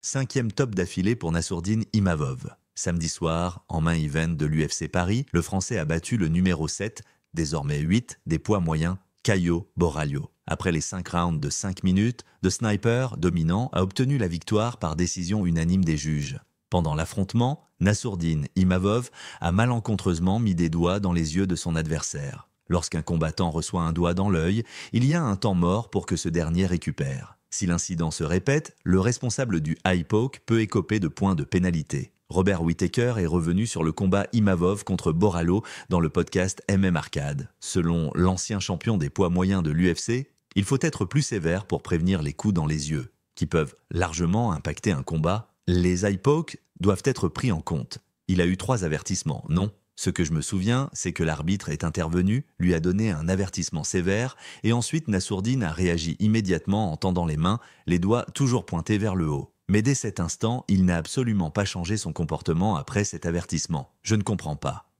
5e top d'affilée pour Nassourdine Imavov. Samedi soir, en main event de l'UFC Paris, le Français a battu le numéro 7, désormais 8, des poids moyens, Caio Borralho. Après les 5 rounds de 5 minutes, The Sniper, dominant, a obtenu la victoire par décision unanime des juges. Pendant l'affrontement, Nassourdine Imavov a malencontreusement mis des doigts dans les yeux de son adversaire. Lorsqu'un combattant reçoit un doigt dans l'œil, il y a un temps mort pour que ce dernier récupère. Si l'incident se répète, le responsable du eye poke peut écoper de points de pénalité. Robert Whittaker est revenu sur le combat Imavov contre Borralho dans le podcast MM Arcade. Selon l'ancien champion des poids moyens de l'UFC, il faut être plus sévère pour prévenir les coups dans les yeux, qui peuvent largement impacter un combat. Les eye pokes doivent être pris en compte. Il a eu 3 avertissements, non ? Ce que je me souviens, c'est que l'arbitre est intervenu, lui a donné un avertissement sévère, et ensuite Nassourdine a réagi immédiatement en tendant les mains, les doigts toujours pointés vers le haut. Mais dès cet instant, il n'a absolument pas changé son comportement après cet avertissement. Je ne comprends pas.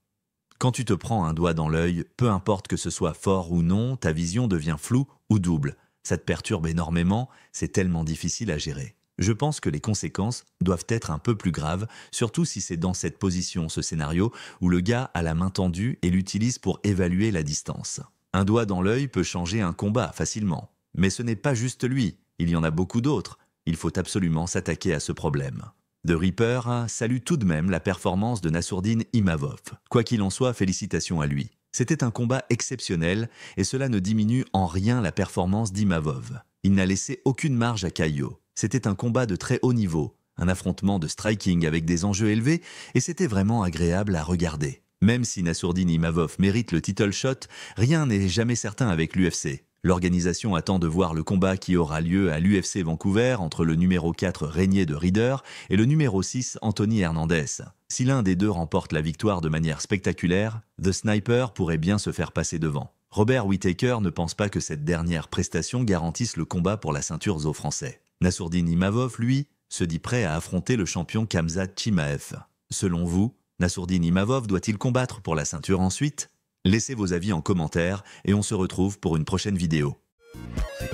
Quand tu te prends un doigt dans l'œil, peu importe que ce soit fort ou non, ta vision devient floue ou double. Ça te perturbe énormément, c'est tellement difficile à gérer. Je pense que les conséquences doivent être un peu plus graves, surtout si c'est dans cette position, ce scénario, où le gars a la main tendue et l'utilise pour évaluer la distance. Un doigt dans l'œil peut changer un combat facilement. Mais ce n'est pas juste lui, il y en a beaucoup d'autres. Il faut absolument s'attaquer à ce problème. The Reaper salue tout de même la performance de Nassourdine Imavov. Quoi qu'il en soit, félicitations à lui. C'était un combat exceptionnel et cela ne diminue en rien la performance d'Imavov. Il n'a laissé aucune marge à Caio. C'était un combat de très haut niveau, un affrontement de striking avec des enjeux élevés et c'était vraiment agréable à regarder. Même si Nassourdine Imavov mérite le title shot, rien n'est jamais certain avec l'UFC. L'organisation attend de voir le combat qui aura lieu à l'UFC Vancouver entre le numéro 4 Régnier de Rieder et le numéro 6 Anthony Hernandez. Si l'un des deux remporte la victoire de manière spectaculaire, The Sniper pourrait bien se faire passer devant. Robert Whittaker ne pense pas que cette dernière prestation garantisse le combat pour la ceinture aux Français. Nassourdine Imavov, lui, se dit prêt à affronter le champion Khamzat Chimaev. Selon vous, Nassourdine Imavov doit-il combattre pour la ceinture ensuite ? Laissez vos avis en commentaire et on se retrouve pour une prochaine vidéo. Hey,